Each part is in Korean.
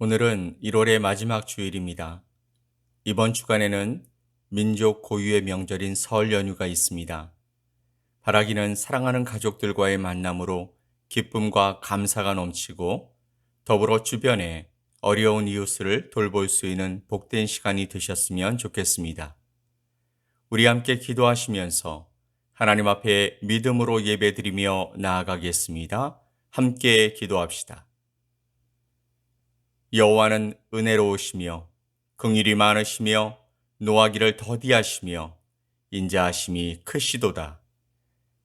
오늘은 1월의 마지막 주일입니다. 이번 주간에는 민족 고유의 명절인 설 연휴가 있습니다. 바라기는 사랑하는 가족들과의 만남으로 기쁨과 감사가 넘치고 더불어 주변에 어려운 이웃을 돌볼 수 있는 복된 시간이 되셨으면 좋겠습니다. 우리 함께 기도하시면서 하나님 앞에 믿음으로 예배드리며 나아가겠습니다. 함께 기도합시다. 여호와는 은혜로우시며 긍휼이 많으시며 노하기를 더디하시며 인자하심이 크시도다.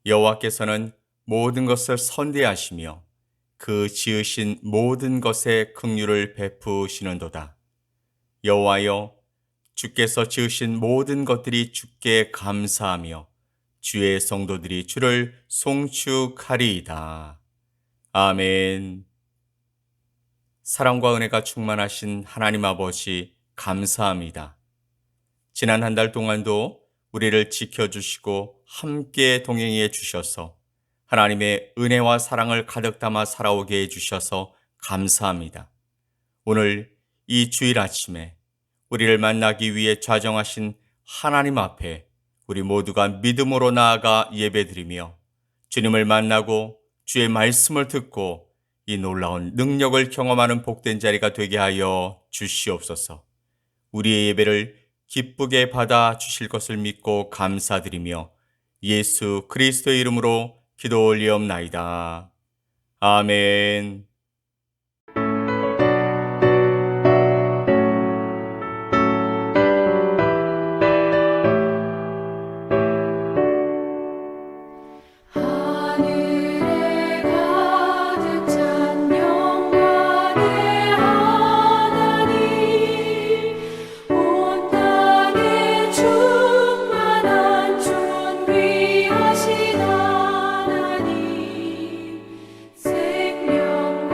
여호와께서는 모든 것을 선대하시며 그 지으신 모든 것에 긍휼을 베푸시는도다. 여호와여, 주께서 지으신 모든 것들이 주께 감사하며 주의 성도들이 주를 송축하리이다. 아멘. 사랑과 은혜가 충만하신 하나님 아버지, 감사합니다. 지난 한 달 동안도 우리를 지켜주시고 함께 동행해 주셔서 하나님의 은혜와 사랑을 가득 담아 살아오게 해주셔서 감사합니다. 오늘 이 주일 아침에 우리를 만나기 위해 좌정하신 하나님 앞에 우리 모두가 믿음으로 나아가 예배드리며 주님을 만나고 주의 말씀을 듣고 이 놀라운 능력을 경험하는 복된 자리가 되게 하여 주시옵소서. 우리의 예배를 기쁘게 받아 주실 것을 믿고 감사드리며 예수 그리스도의 이름으로 기도 올리옵나이다. 아멘. 하늘에 가득 찬 영광의 하나님, 온 땅에 충만한 존귀하신 하나님, 생명과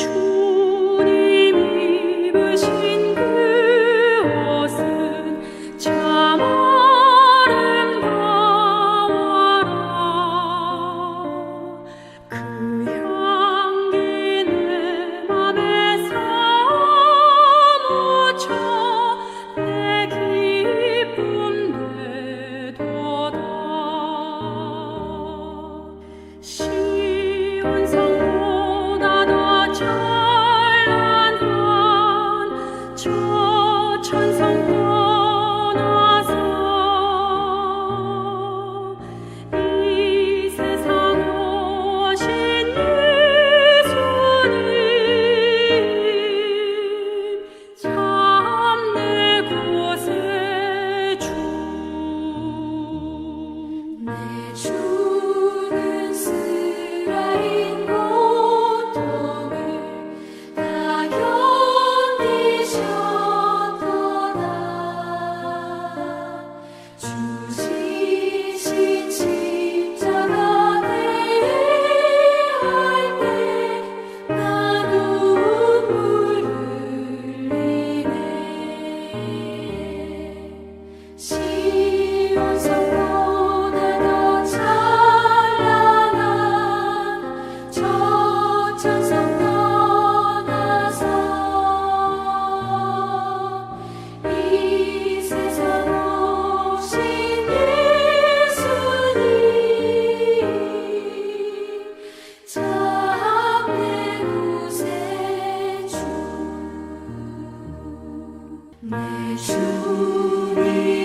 주님 입으신 그 옷은 참 아름다워라. 그 향기 내 맘에 사무쳐 내 기쁨 되도다. 시온성보다 더 찬란한 저 천성 떠나서 이 세상 오신 예수님 참 내 곳에 주. 내 주는 쓰라린 고통을 다 견디셨도다. 주 지신 십자가 대할 때 나 눈물 흘리네. 시온성보다 더 찬란한 저 천성 떠나서 이 세상 오신 예수님 참 내 곳에 주. 내 주님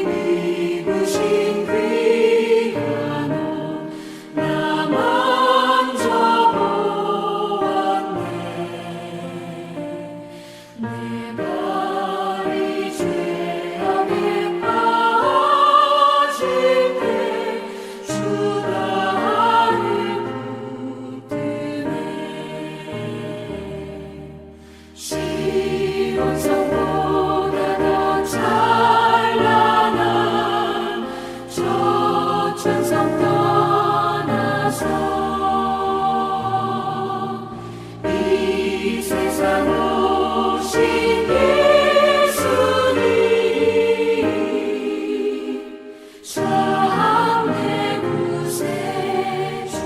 입으신 귀한 옷 나 먼저 보았네. 내 발이 죄악에 빠질 때 주 나를 붙드네. 시온성보다 더 찬란한 저 천성 떠나서 이 세상 오신 예수님 참 내 곳에 주.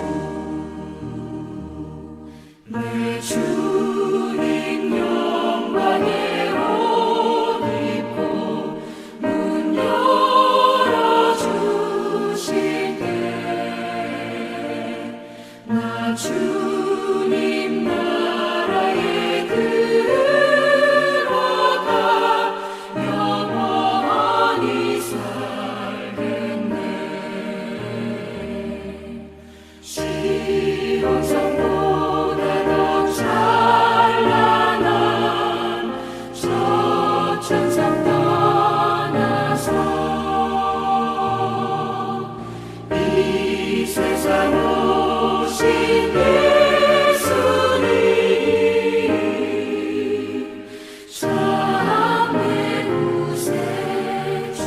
내 주님 영광의 옷 입고 문 열어주실 때 나 주님 나라에 들어가 영원히 살겠네. 시온성보다 더 찬란한 저 천성 떠나서 이 세상 오신 예수님 참 내 곳에 주.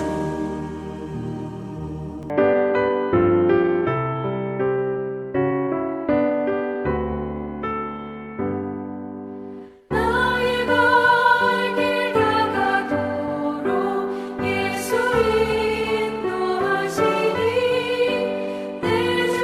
나의 갈 길 다가도록 예수 인도하시니 내 주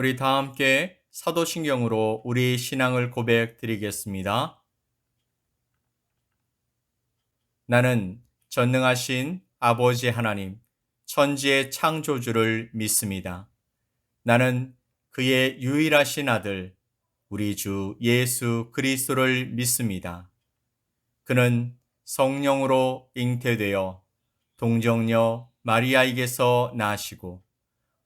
우리 다 함께 사도신경으로 우리 신앙을 고백드리겠습니다. 나는 전능하신 아버지 하나님, 천지의 창조주를 믿습니다. 나는 그의 유일하신 아들, 우리 주 예수 그리스도를 믿습니다. 그는 성령으로 잉태되어 동정녀 마리아에게서 나시고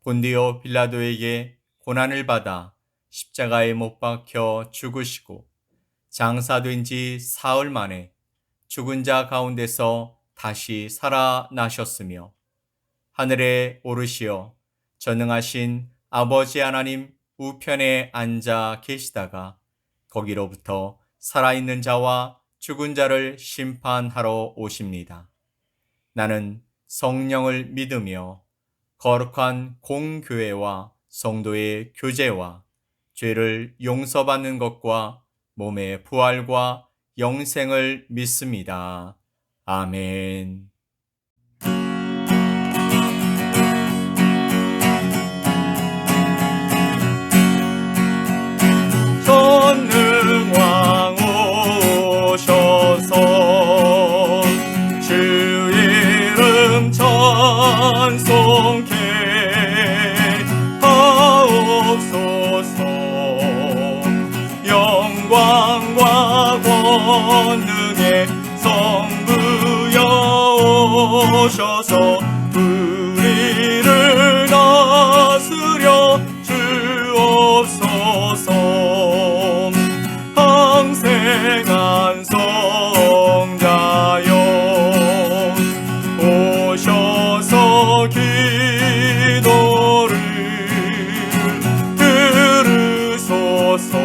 본디오 빌라도에게 고난을 받아 십자가에 못 박혀 죽으시고 장사된 지 사흘 만에 죽은 자 가운데서 다시 살아나셨으며 하늘에 오르시어 전능하신 아버지 하나님 우편에 앉아 계시다가 거기로부터 살아있는 자와 죽은 자를 심판하러 오십니다. 나는 성령을 믿으며 거룩한 공교회와 성도의 교제와 죄를 용서받는 것과 몸의 부활과 영생을 믿습니다. 아멘. 전능왕 오셔서 주 이름 찬송케 하옵소서. 영광과 권능의 성부여 오셔서 우리를 다스려 주옵소서. 항생한 성자여 오셔서 기도를 들으소서.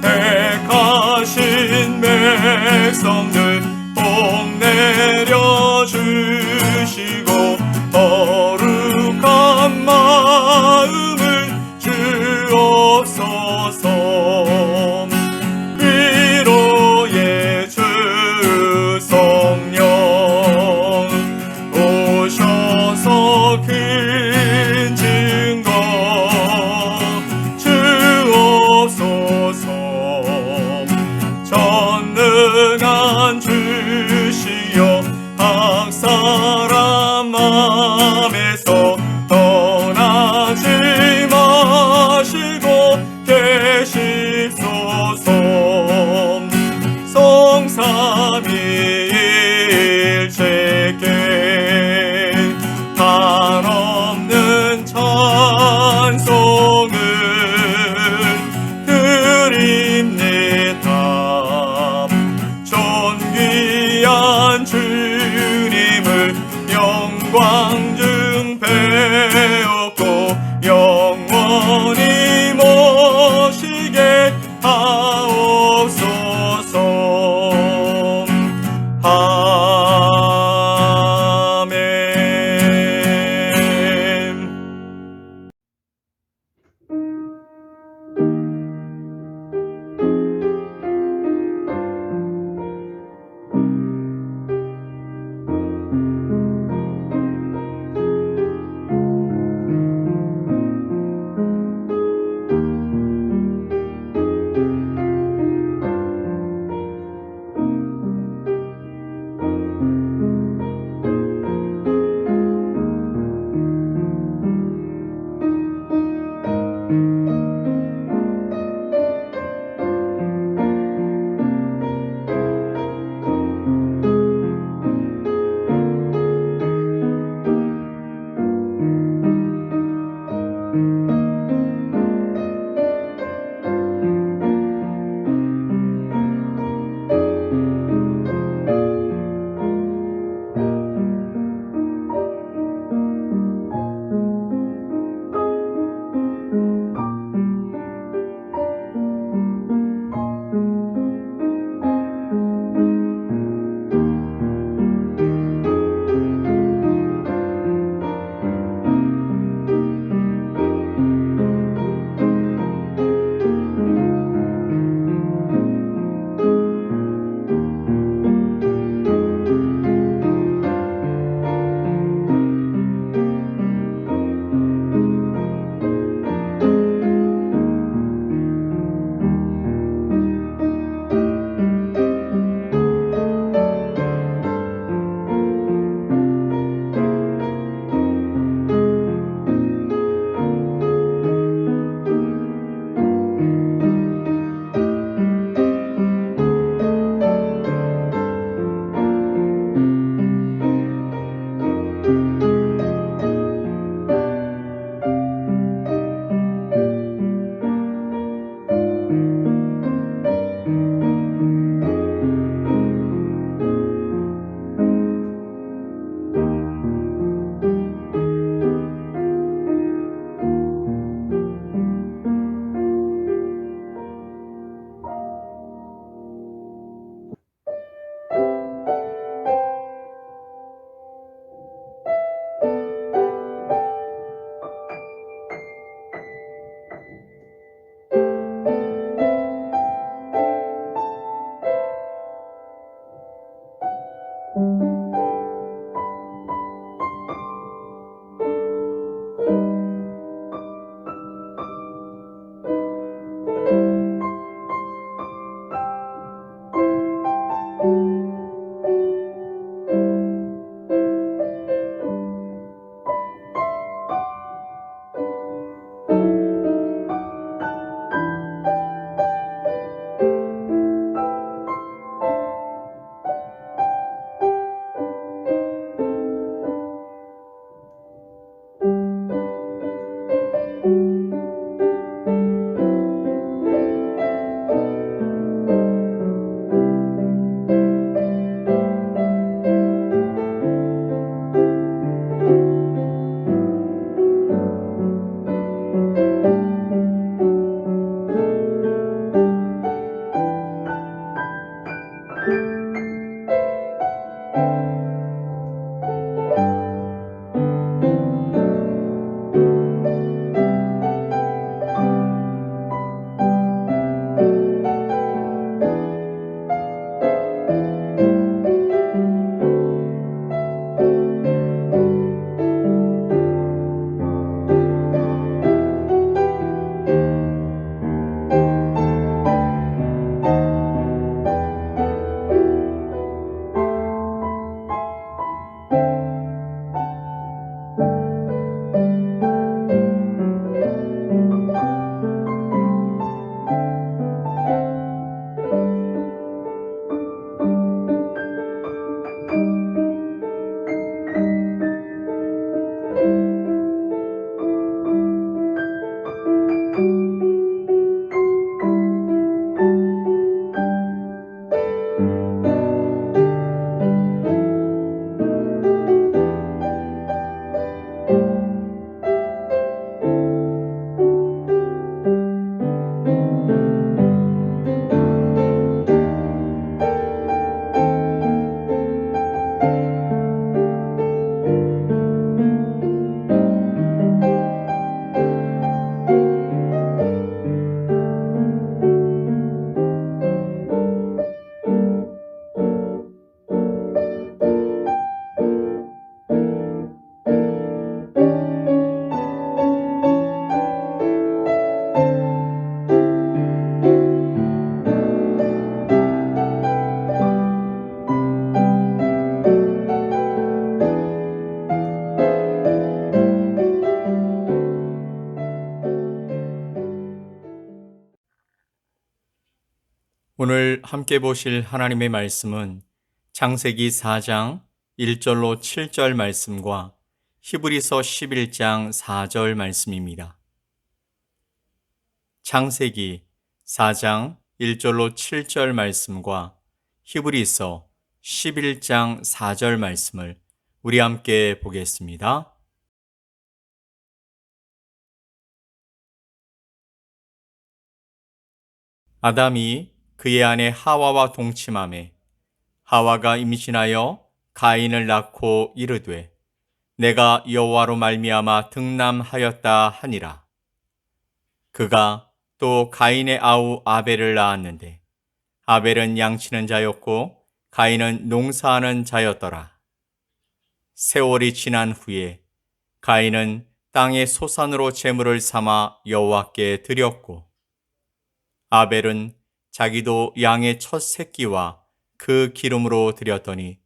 택하신 백성들 복 내려주시고 거룩한 마음을 주옵소서. 위로의 주 성령 오셔서 큰 증거 주옵소서. 전능한 오늘 함께 보실 하나님의 말씀은 창세기 4장 1절로 7절 말씀과 히브리서 11장 4절 말씀입니다. 창세기 4장 1절로 7절 말씀과 히브리서 11장 4절 말씀을 우리 함께 보겠습니다. 아담이 그의 아내 하와와 동침하매 하와가 임신하여 가인을 낳고 이르되 내가 여호와로 말미암아 등남하였다 하니라. 그가 또 가인의 아우 아벨을 낳았는데 아벨은 양치는 자였고 가인은 농사하는 자였더라. 세월이 지난 후에 가인은 땅의 소산으로 제물을 삼아 여호와께 드렸고 아벨은 자기도 양의 첫 새끼와 그 기름으로 드렸더니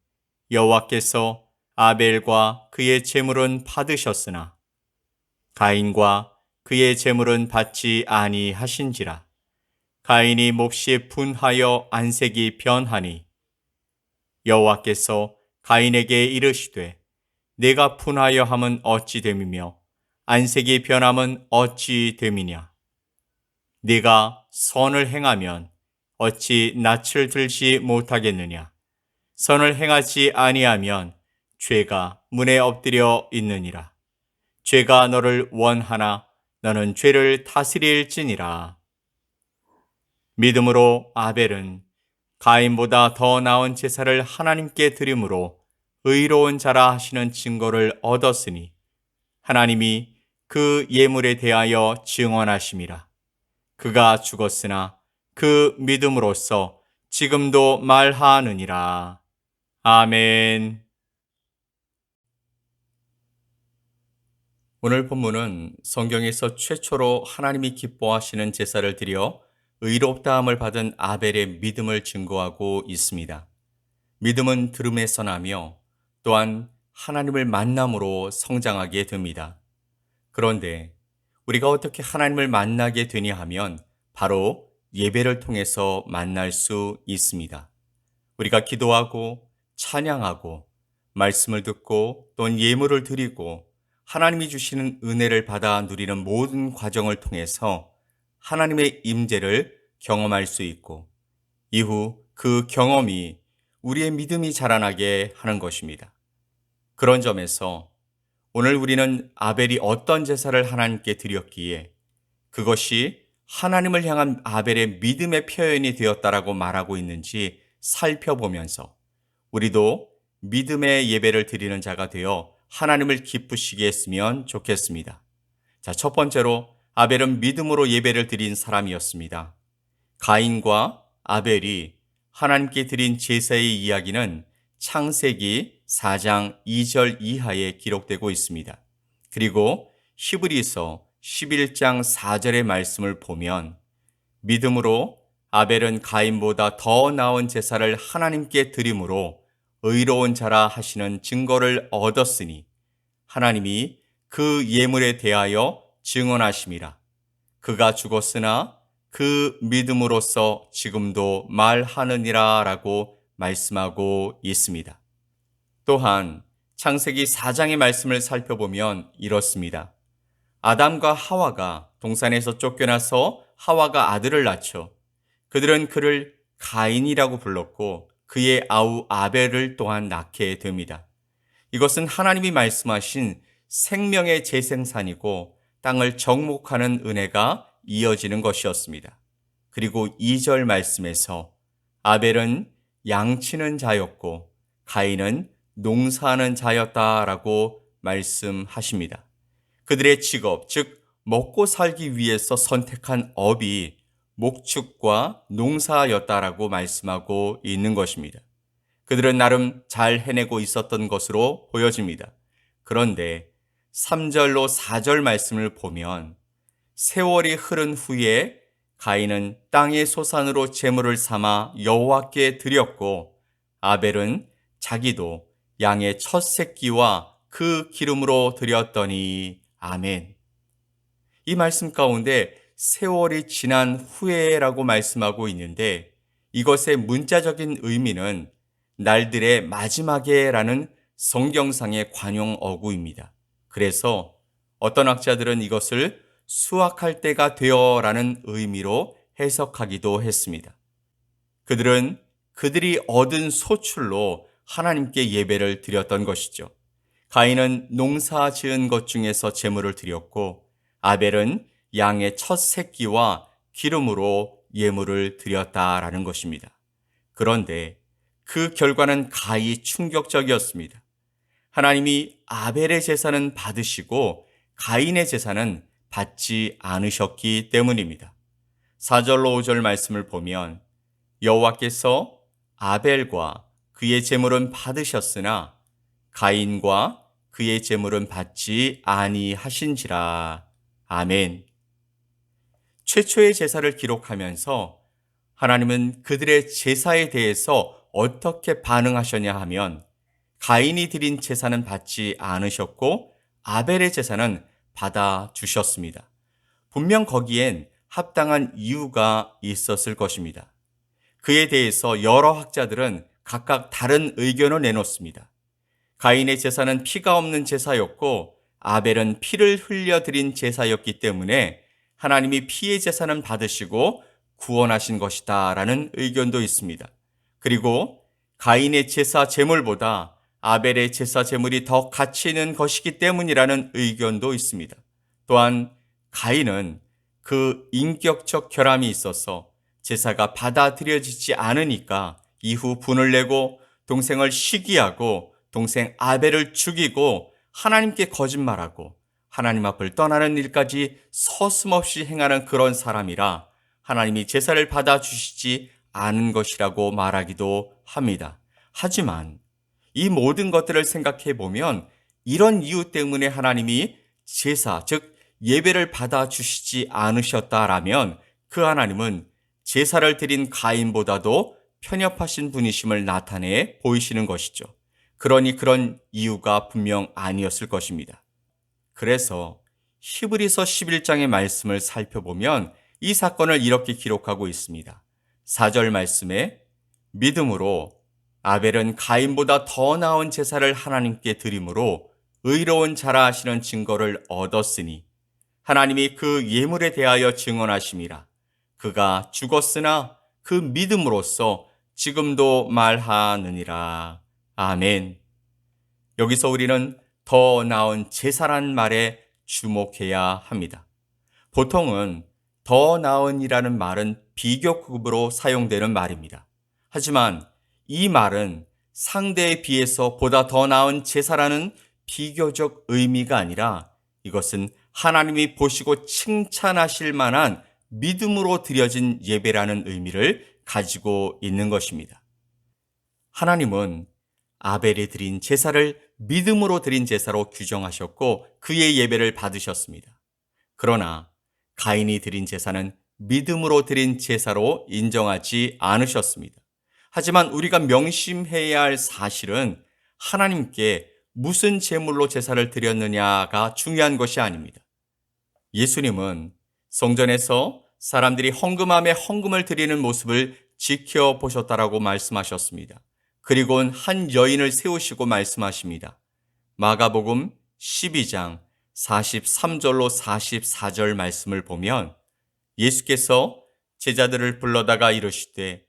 여호와께서 아벨과 그의 제물은 받으셨으나 가인과 그의 제물은 받지 아니하신지라. 가인이 몹시 분하여 안색이 변하니 여호와께서 가인에게 이르시되 내가 분하여 함은 어찌 됨이며 안색이 변함은 어찌 됨이냐. 네가 선을 행하면 어찌 낯을 들지 못하겠느냐. 선을 행하지 아니하면 죄가 문에 엎드려 있느니라. 죄가 너를 원하나 너는 죄를 다스릴지니라. 믿음으로 아벨은 가인보다 더 나은 제사를 하나님께 드림으로 의로운 자라 하시는 증거를 얻었으니 하나님이 그 예물에 대하여 증언하심이라. 그가 죽었으나 그 믿음으로써 지금도 말하느니라. 아멘. 오늘 본문은 성경에서 최초로 하나님이 기뻐하시는 제사를 드려 의롭다함을 받은 아벨의 믿음을 증거하고 있습니다. 믿음은 들음에서 나며 또한 하나님을 만남으로 성장하게 됩니다. 그런데 우리가 어떻게 하나님을 만나게 되냐 하면 바로 예배를 통해서 만날 수 있습니다. 우리가 기도하고 찬양하고 말씀을 듣고 또는 예물을 드리고 하나님이 주시는 은혜를 받아 누리는 모든 과정을 통해서 하나님의 임재를 경험할 수 있고 이후 그 경험이 우리의 믿음이 자라나게 하는 것입니다. 그런 점에서 오늘 우리는 아벨이 어떤 제사를 하나님께 드렸기에 그것이 하나님을 향한 아벨의 믿음의 표현이 되었다라고 말하고 있는지 살펴보면서 우리도 믿음의 예배를 드리는 자가 되어 하나님을 기쁘시게 했으면 좋겠습니다. 자, 첫 번째로 아벨은 믿음으로 예배를 드린 사람이었습니다. 가인과 아벨이 하나님께 드린 제사의 이야기는 창세기 4장 2절 이하에 기록되고 있습니다. 그리고 히브리서 11장 4절의 말씀을 보면 믿음으로 아벨은 가인보다 더 나은 제사를 하나님께 드림으로 의로운 자라 하시는 증거를 얻었으니 하나님이 그 예물에 대하여 증언하심이라. 그가 죽었으나 그 믿음으로써 지금도 말하느니라 라고 말씀하고 있습니다. 또한 창세기 4장의 말씀을 살펴보면 이렇습니다. 아담과 하와가 동산에서 쫓겨나서 하와가 아들을 낳죠. 그들은 그를 가인이라고 불렀고 그의 아우 아벨을 또한 낳게 됩니다. 이것은 하나님이 말씀하신 생명의 재생산이고 땅을 정복하는 은혜가 이어지는 것이었습니다. 그리고 2절 말씀에서 아벨은 양치는 자였고 가인은 농사하는 자였다라고 말씀하십니다. 그들의 직업, 즉 먹고 살기 위해서 선택한 업이 목축과 농사였다라고 말씀하고 있는 것입니다. 그들은 나름 잘 해내고 있었던 것으로 보여집니다. 그런데 3절로 4절 말씀을 보면 세월이 흐른 후에 가인은 땅의 소산으로 제물을 삼아 여호와께 드렸고 아벨은 자기도 양의 첫 새끼와 그 기름으로 드렸더니 아멘. 이 말씀 가운데 세월이 지난 후에라고 말씀하고 있는데 이것의 문자적인 의미는 날들의 마지막에라는 성경상의 관용 어구입니다. 그래서 어떤 학자들은 이것을 수확할 때가 되어라는 의미로 해석하기도 했습니다. 그들은 그들이 얻은 소출로 하나님께 예배를 드렸던 것이죠. 가인은 농사 지은 것 중에서 제물을 드렸고 아벨은 양의 첫 새끼와 기름으로 예물을 드렸다라는 것입니다. 그런데 그 결과는 가히 충격적이었습니다. 하나님이 아벨의 제사는 받으시고 가인의 제사는 받지 않으셨기 때문입니다. 4절로 5절 말씀을 보면 여호와께서 아벨과 그의 제물은 받으셨으나 가인과 그의 제물은 받지 아니하신지라. 아멘. 최초의 제사를 기록하면서 하나님은 그들의 제사에 대해서 어떻게 반응하셨냐 하면 가인이 드린 제사는 받지 않으셨고 아벨의 제사는 받아 주셨습니다. 분명 거기엔 합당한 이유가 있었을 것입니다. 그에 대해서 여러 학자들은 각각 다른 의견을 내놓습니다. 가인의 제사는 피가 없는 제사였고 아벨은 피를 흘려드린 제사였기 때문에 하나님이 피의 제사는 받으시고 구원하신 것이다 라는 의견도 있습니다. 그리고 가인의 제사 제물보다 아벨의 제사 제물이 더 가치 있는 것이기 때문이라는 의견도 있습니다. 또한 가인은 그 인격적 결함이 있어서 제사가 받아들여지지 않으니까 이후 분을 내고 동생을 시기하고 동생 아벨을 죽이고 하나님께 거짓말하고 하나님 앞을 떠나는 일까지 서슴없이 행하는 그런 사람이라 하나님이 제사를 받아주시지 않은 것이라고 말하기도 합니다. 하지만 이 모든 것들을 생각해 보면 이런 이유 때문에 하나님이 제사, 즉 예배를 받아주시지 않으셨다라면 그 하나님은 제사를 드린 가인보다도 편협하신 분이심을 나타내 보이시는 것이죠. 그러니 그런 이유가 분명 아니었을 것입니다. 그래서 히브리서 11장의 말씀을 살펴보면 이 사건을 이렇게 기록하고 있습니다. 4절 말씀에 믿음으로 아벨은 가인보다 더 나은 제사를 하나님께 드림으로 의로운 자라 하시는 증거를 얻었으니 하나님이 그 예물에 대하여 증언하심이라. 그가 죽었으나 그 믿음으로써 지금도 말하느니라. 아멘. 여기서 우리는 더 나은 제사란 말에 주목해야 합니다. 보통은 더 나은이라는 말은 비교급으로 사용되는 말입니다. 하지만 이 말은 상대에 비해서 보다 더 나은 제사라는 비교적 의미가 아니라 이것은 하나님이 보시고 칭찬하실 만한 믿음으로 드려진 예배라는 의미를 가지고 있는 것입니다. 하나님은 아벨이 드린 제사를 믿음으로 드린 제사로 규정하셨고 그의 예배를 받으셨습니다. 그러나 가인이 드린 제사는 믿음으로 드린 제사로 인정하지 않으셨습니다. 하지만 우리가 명심해야 할 사실은 하나님께 무슨 제물로 제사를 드렸느냐가 중요한 것이 아닙니다. 예수님은 성전에서 사람들이 헌금함에 헌금을 드리는 모습을 지켜보셨다라고 말씀하셨습니다. 그리고는 한 여인을 세우시고 말씀하십니다. 마가복음 12장 43절로 44절 말씀을 보면 예수께서 제자들을 불러다가 이르시되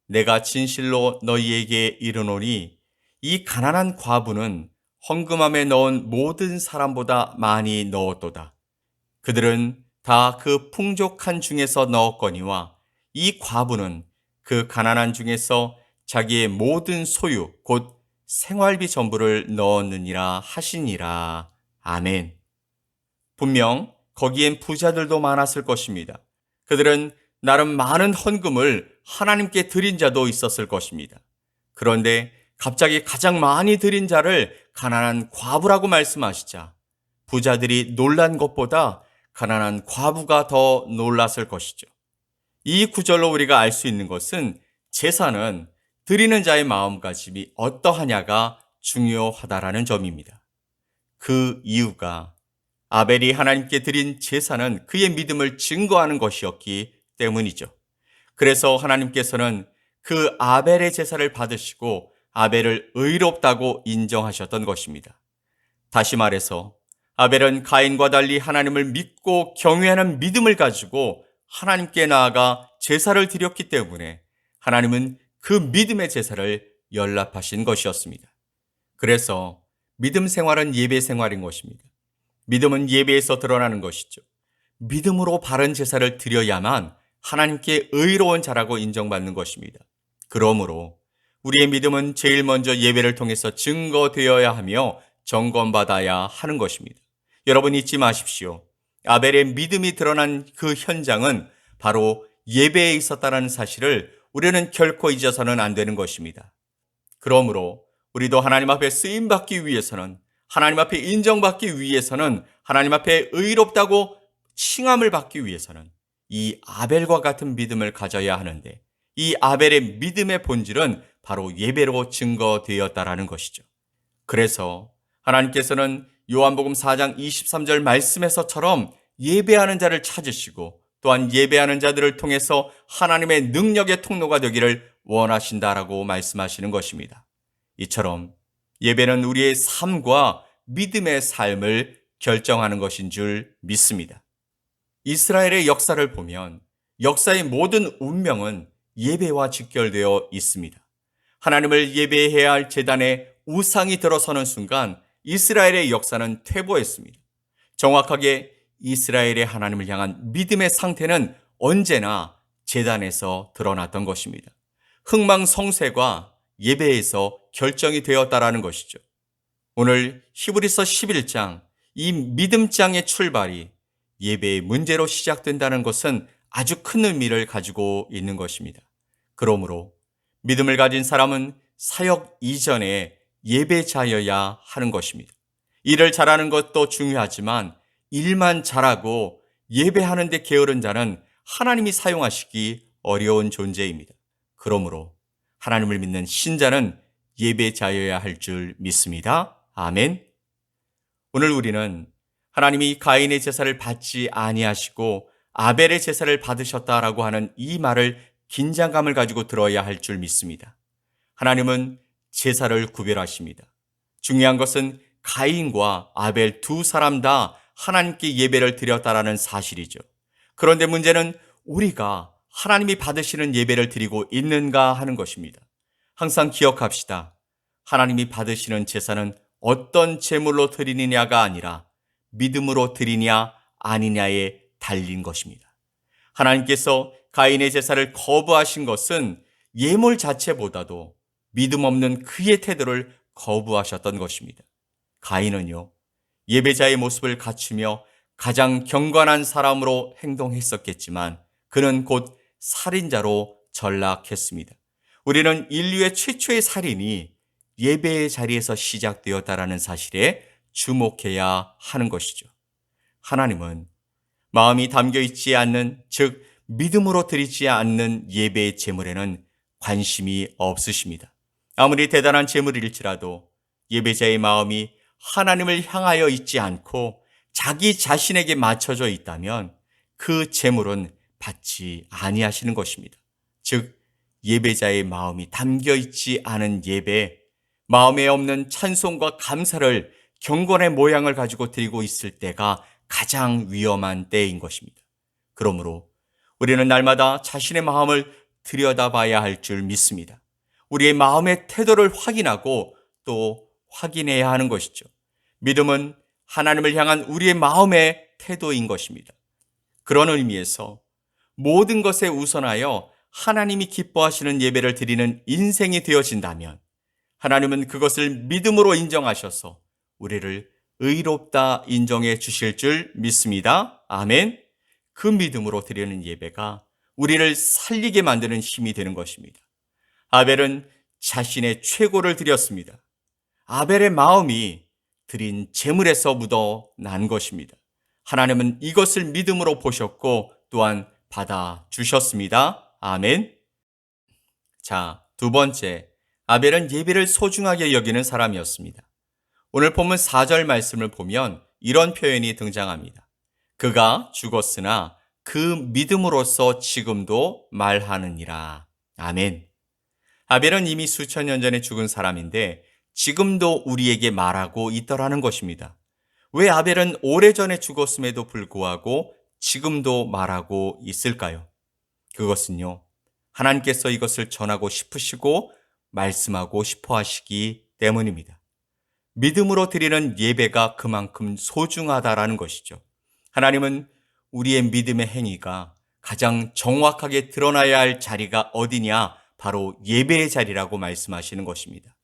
내가 진실로 너희에게 이르노니 이 가난한 과부는 헌금함에 넣은 모든 사람보다 많이 넣었도다. 그들은 다 그 풍족한 중에서 넣었거니와 이 과부는 그 가난한 중에서 자기의 모든 소유 곧 생활비 전부를 넣었느니라 하시니라. 아멘. 분명 거기엔 부자들도 많았을 것입니다. 그들은 나름 많은 헌금을 하나님께 드린 자도 있었을 것입니다. 그런데 갑자기 가장 많이 드린 자를 가난한 과부라고 말씀하시자 부자들이 놀란 것보다 가난한 과부가 더 놀랐을 것이죠. 이 구절로 우리가 알 수 있는 것은 제사는 드리는 자의 마음가짐이 어떠하냐가 중요하다라는 점입니다. 그 이유가 아벨이 하나님께 드린 제사는 그의 믿음을 증거하는 것이었기 때문이죠. 그래서 하나님께서는 그 아벨의 제사를 받으시고 아벨을 의롭다고 인정하셨던 것입니다. 다시 말해서 아벨은 가인과 달리 하나님을 믿고 경외하는 믿음을 가지고 하나님께 나아가 제사를 드렸기 때문에 하나님은 그 믿음의 제사를 연락하신 것이었습니다. 그래서 믿음 생활은 예배 생활인 것입니다. 믿음은 예배에서 드러나는 것이죠. 믿음으로 바른 제사를 드려야만 하나님께 의로운 자라고 인정받는 것입니다. 그러므로 우리의 믿음은 제일 먼저 예배를 통해서 증거되어야 하며 점검받아야 하는 것입니다. 여러분 잊지 마십시오. 아벨의 믿음이 드러난 그 현장은 바로 예배에 있었다는 사실을 우리는 결코 잊어서는 안 되는 것입니다. 그러므로 우리도 하나님 앞에 쓰임받기 위해서는, 하나님 앞에 인정받기 위해서는, 하나님 앞에 의롭다고 칭함을 받기 위해서는 이 아벨과 같은 믿음을 가져야 하는데, 이 아벨의 믿음의 본질은 바로 예배로 증거되었다라는 것이죠. 그래서 하나님께서는 요한복음 4장 23절 말씀에서처럼 예배하는 자를 찾으시고 또한 예배하는 자들을 통해서 하나님의 능력의 통로가 되기를 원하신다라고 말씀하시는 것입니다. 이처럼 예배는 우리의 삶과 믿음의 삶을 결정하는 것인 줄 믿습니다. 이스라엘의 역사를 보면 역사의 모든 운명은 예배와 직결되어 있습니다. 하나님을 예배해야 할 제단에 우상이 들어서는 순간 이스라엘의 역사는 퇴보했습니다. 정확하게 이스라엘의 하나님을 향한 믿음의 상태는 언제나 제단에서 드러났던 것입니다. 흥망성쇠가 예배에서 결정이 되었다라는 것이죠. 오늘 히브리서 11장, 이 믿음장의 출발이 예배의 문제로 시작된다는 것은 아주 큰 의미를 가지고 있는 것입니다. 그러므로 믿음을 가진 사람은 사역 이전에 예배자여야 하는 것입니다. 일을 잘하는 것도 중요하지만 일만 잘하고 예배하는 데 게으른 자는 하나님이 사용하시기 어려운 존재입니다. 그러므로 하나님을 믿는 신자는 예배자여야 할 줄 믿습니다. 아멘. 오늘 우리는 하나님이 가인의 제사를 받지 아니하시고 아벨의 제사를 받으셨다라고 하는 이 말을 긴장감을 가지고 들어야 할 줄 믿습니다. 하나님은 제사를 구별하십니다. 중요한 것은 가인과 아벨 두 사람 다 하나님께 예배를 드렸다라는 사실이죠. 그런데 문제는 우리가 하나님이 받으시는 예배를 드리고 있는가 하는 것입니다. 항상 기억합시다. 하나님이 받으시는 제사는 어떤 제물로 드리느냐가 아니라 믿음으로 드리냐 아니냐에 달린 것입니다. 하나님께서 가인의 제사를 거부하신 것은 예물 자체보다도 믿음 없는 그의 태도를 거부하셨던 것입니다. 가인은요, 예배자의 모습을 갖추며 가장 경건한 사람으로 행동했었겠지만 그는 곧 살인자로 전락했습니다. 우리는 인류의 최초의 살인이 예배의 자리에서 시작되었다라는 사실에 주목해야 하는 것이죠. 하나님은 마음이 담겨 있지 않는, 즉 믿음으로 드리지 않는 예배의 제물에는 관심이 없으십니다. 아무리 대단한 제물일지라도 예배자의 마음이 하나님을 향하여 있지 않고 자기 자신에게 맞춰져 있다면 그 제물은 받지 아니하시는 것입니다. 즉 예배자의 마음이 담겨 있지 않은 예배, 마음에 없는 찬송과 감사를 경건의 모양을 가지고 드리고 있을 때가 가장 위험한 때인 것입니다. 그러므로 우리는 날마다 자신의 마음을 들여다봐야 할 줄 믿습니다. 우리의 마음의 태도를 확인하고 또 확인해야 하는 것이죠. 믿음은 하나님을 향한 우리의 마음의 태도인 것입니다. 그런 의미에서 모든 것에 우선하여 하나님이 기뻐하시는 예배를 드리는 인생이 되어진다면 하나님은 그것을 믿음으로 인정하셔서 우리를 의롭다 인정해 주실 줄 믿습니다. 아멘. 그 믿음으로 드리는 예배가 우리를 살리게 만드는 힘이 되는 것입니다. 아벨은 자신의 최고를 드렸습니다. 아벨의 마음이 드린 제물에서 묻어난 것입니다. 하나님은 이것을 믿음으로 보셨고 또한 받아 주셨습니다. 아멘. 자, 두 번째, 아벨은 예배를 소중하게 여기는 사람이었습니다. 오늘 본문 4절 말씀을 보면 이런 표현이 등장합니다. 그가 죽었으나 그 믿음으로써 지금도 말하느니라. 아멘. 아벨은 이미 수천 년 전에 죽은 사람인데 지금도 우리에게 말하고 있더라는 것입니다. 왜 아벨은 오래전에 죽었음에도 불구하고 지금도 말하고 있을까요? 그것은요, 하나님께서 이것을 전하고 싶으시고 말씀하고 싶어 하시기 때문입니다. 믿음으로 드리는 예배가 그만큼 소중하다라는 것이죠. 하나님은 우리의 믿음의 행위가 가장 정확하게 드러나야 할 자리가 어디냐? 바로 예배의 자리라고 말씀하시는 것입니다.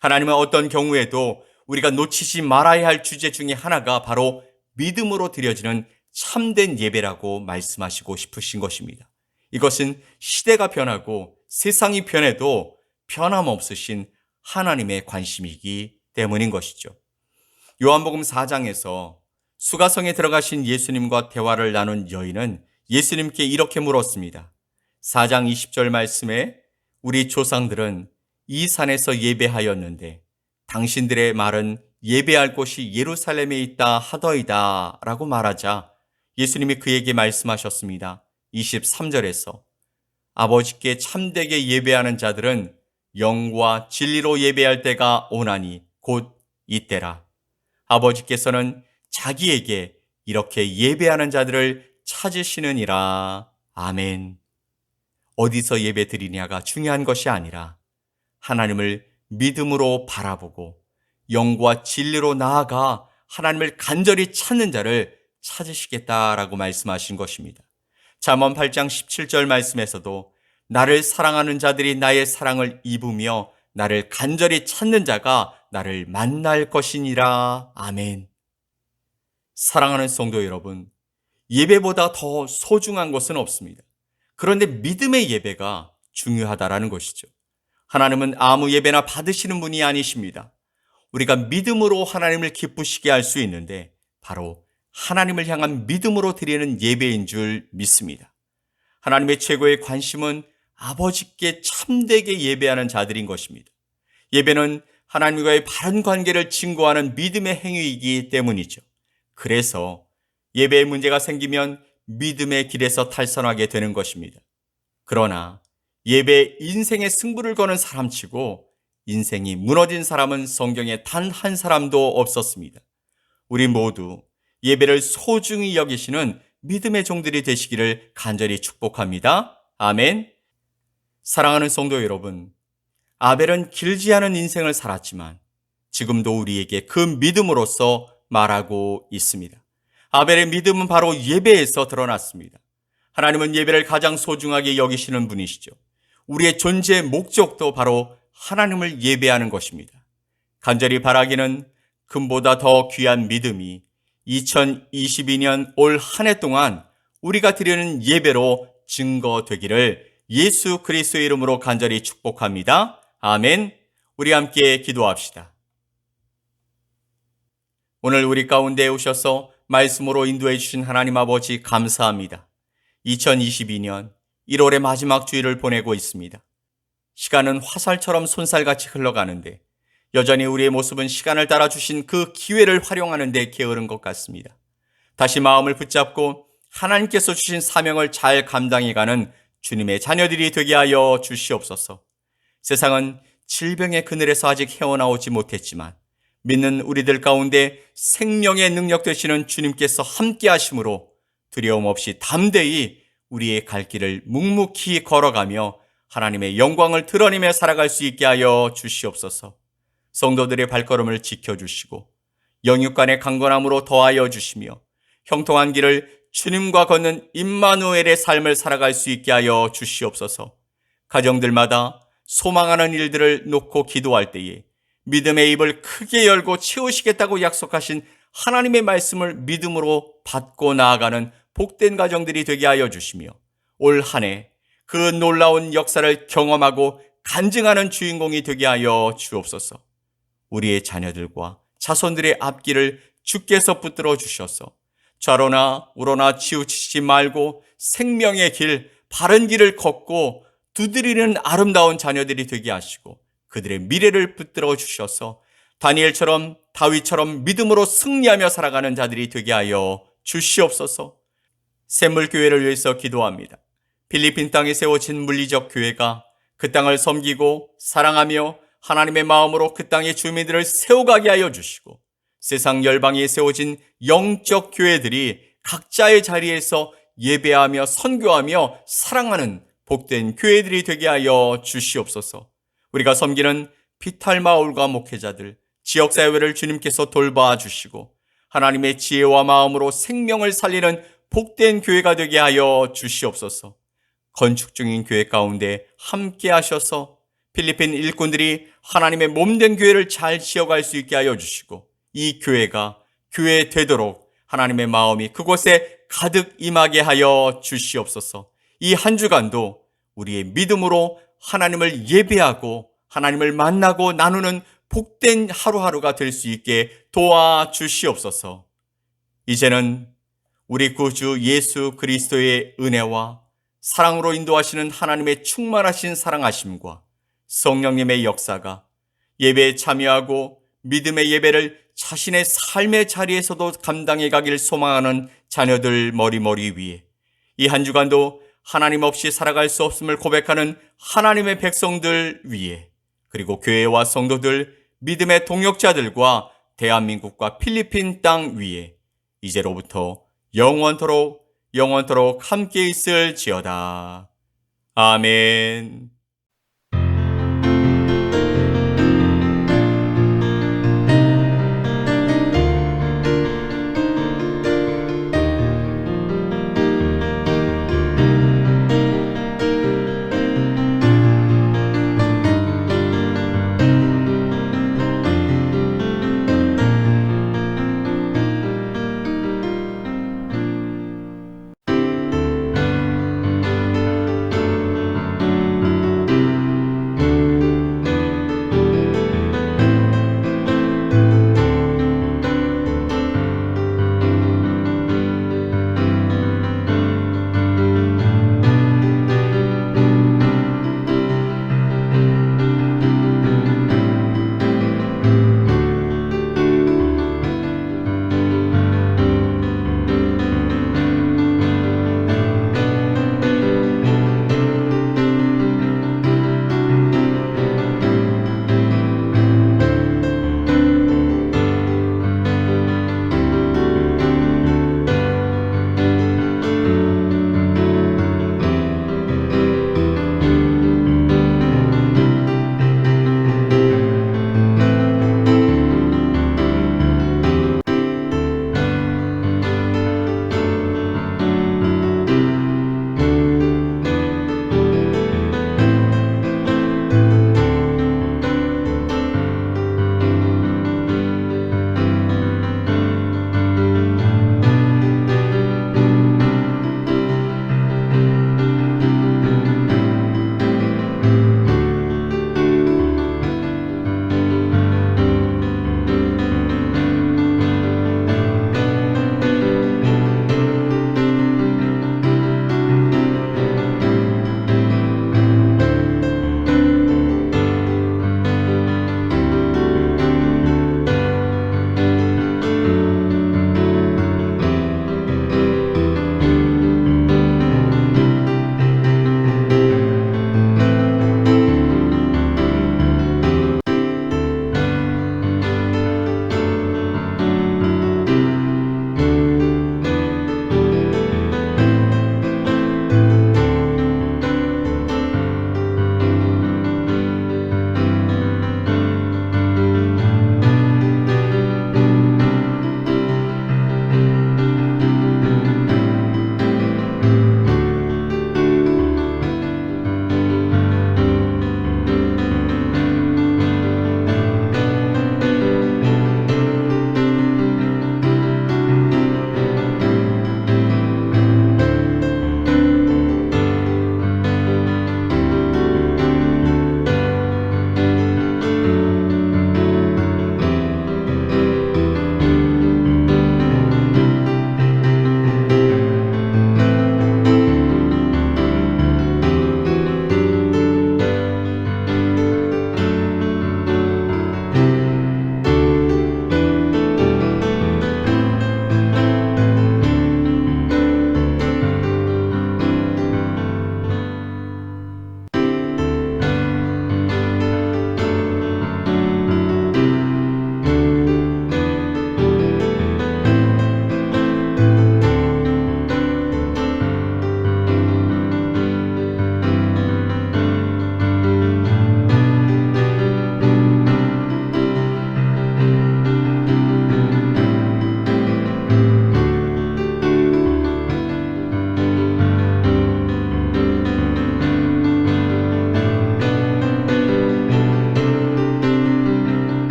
하나님은 어떤 경우에도 우리가 놓치지 말아야 할 주제 중에 하나가 바로 믿음으로 드려지는 참된 예배라고 말씀하시고 싶으신 것입니다. 이것은 시대가 변하고 세상이 변해도 변함없으신 하나님의 관심이기 때문인 것이죠. 요한복음 4장에서 수가성에 들어가신 예수님과 대화를 나눈 여인은 예수님께 이렇게 물었습니다. 4장 20절 말씀에 우리 조상들은 이 산에서 예배하였는데 당신들의 말은 예배할 곳이 예루살렘에 있다 하더이다 라고 말하자 예수님이 그에게 말씀하셨습니다. 23절에서 아버지께 참되게 예배하는 자들은 영과 진리로 예배할 때가 오나니 곧 이때라. 아버지께서는 자기에게 이렇게 예배하는 자들을 찾으시느니라. 아멘. 어디서 예배 드리냐가 중요한 것이 아니라 하나님을 믿음으로 바라보고 영과 진리로 나아가 하나님을 간절히 찾는 자를 찾으시겠다라고 말씀하신 것입니다. 잠언 8장 17절 말씀에서도 나를 사랑하는 자들이 나의 사랑을 입으며 나를 간절히 찾는 자가 나를 만날 것이니라. 아멘. 사랑하는 성도 여러분, 예배보다 더 소중한 것은 없습니다. 그런데 믿음의 예배가 중요하다라는 것이죠. 하나님은 아무 예배나 받으시는 분이 아니십니다. 우리가 믿음으로 하나님을 기쁘시게 할 수 있는데 바로 하나님을 향한 믿음으로 드리는 예배인 줄 믿습니다. 하나님의 최고의 관심은 아버지께 참되게 예배하는 자들인 것입니다. 예배는 하나님과의 바른 관계를 증거하는 믿음의 행위이기 때문이죠. 그래서 예배에 문제가 생기면 믿음의 길에서 탈선하게 되는 것입니다. 그러나 예배에 인생의 승부를 거는 사람치고 인생이 무너진 사람은 성경에 단 한 사람도 없었습니다. 우리 모두 예배를 소중히 여기시는 믿음의 종들이 되시기를 간절히 축복합니다. 아멘. 사랑하는 성도 여러분, 아벨은 길지 않은 인생을 살았지만 지금도 우리에게 그 믿음으로서 말하고 있습니다. 아벨의 믿음은 바로 예배에서 드러났습니다. 하나님은 예배를 가장 소중하게 여기시는 분이시죠. 우리의 존재의 목적도 바로 하나님을 예배하는 것입니다. 간절히 바라기는 금보다 더 귀한 믿음이 2022년 올 한 해 동안 우리가 드리는 예배로 증거되기를 예수 그리스도의 이름으로 간절히 축복합니다. 아멘. 우리 함께 기도합시다. 오늘 우리 가운데 오셔서 말씀으로 인도해 주신 하나님 아버지 감사합니다. 2022년 1월의 마지막 주일을 보내고 있습니다. 시간은 화살처럼 손살같이 흘러가는데 여전히 우리의 모습은 시간을 따라 주신 그 기회를 활용하는 데 게으른 것 같습니다. 다시 마음을 붙잡고 하나님께서 주신 사명을 잘 감당해가는 주님의 자녀들이 되게 하여 주시옵소서. 세상은 질병의 그늘에서 아직 헤어나오지 못했지만 믿는 우리들 가운데 생명의 능력 되시는 주님께서 함께 하심으로 두려움 없이 담대히 우리의 갈 길을 묵묵히 걸어가며 하나님의 영광을 드러내며 살아갈 수 있게 하여 주시옵소서. 성도들의 발걸음을 지켜주시고 영육간의 강건함으로 더하여 주시며 형통한 길을 주님과 걷는 임마누엘의 삶을 살아갈 수 있게 하여 주시옵소서. 가정들마다 소망하는 일들을 놓고 기도할 때에 믿음의 입을 크게 열고 채우시겠다고 약속하신 하나님의 말씀을 믿음으로 받고 나아가는 복된 가정들이 되게 하여 주시며 올 한 해 그 놀라운 역사를 경험하고 간증하는 주인공이 되게 하여 주옵소서. 우리의 자녀들과 자손들의 앞길을 주께서 붙들어 주셔서 좌로나 우로나 치우치지 말고 생명의 길, 바른 길을 걷고 두드리는 아름다운 자녀들이 되게 하시고 그들의 미래를 붙들어 주셔서 다니엘처럼 다윗처럼 믿음으로 승리하며 살아가는 자들이 되게 하여 주시옵소서. 샘물교회를 위해서 기도합니다. 필리핀 땅에 세워진 물리적 교회가 그 땅을 섬기고 사랑하며 하나님의 마음으로 그 땅의 주민들을 세워가게 하여 주시고 세상 열방에 세워진 영적 교회들이 각자의 자리에서 예배하며 선교하며 사랑하는 복된 교회들이 되게 하여 주시옵소서. 우리가 섬기는 비탈마을과 목회자들, 지역사회를 주님께서 돌봐 주시고 하나님의 지혜와 마음으로 생명을 살리는 복된 교회가 되게 하여 주시옵소서. 건축 중인 교회 가운데 함께 하셔서 필리핀 일꾼들이 하나님의 몸된 교회를 잘 지어갈 수 있게 하여 주시고 이 교회가 교회 되도록 하나님의 마음이 그곳에 가득 임하게 하여 주시옵소서. 이 한 주간도 우리의 믿음으로 하나님을 예배하고 하나님을 만나고 나누는 복된 하루하루가 될 수 있게 도와주시옵소서. 이제는 우리 구주 예수 그리스도의 은혜와 사랑으로 인도하시는 하나님의 충만하신 사랑하심과 성령님의 역사가 예배에 참여하고 믿음의 예배를 자신의 삶의 자리에서도 감당해 가길 소망하는 자녀들 머리머리 위에 이 한 주간도 하나님 없이 살아갈 수 없음을 고백하는 하나님의 백성들 위에 그리고 교회와 성도들, 믿음의 동역자들과 대한민국과 필리핀 땅 위에 이제로부터 영원토록 함께 있을지어다. 아멘.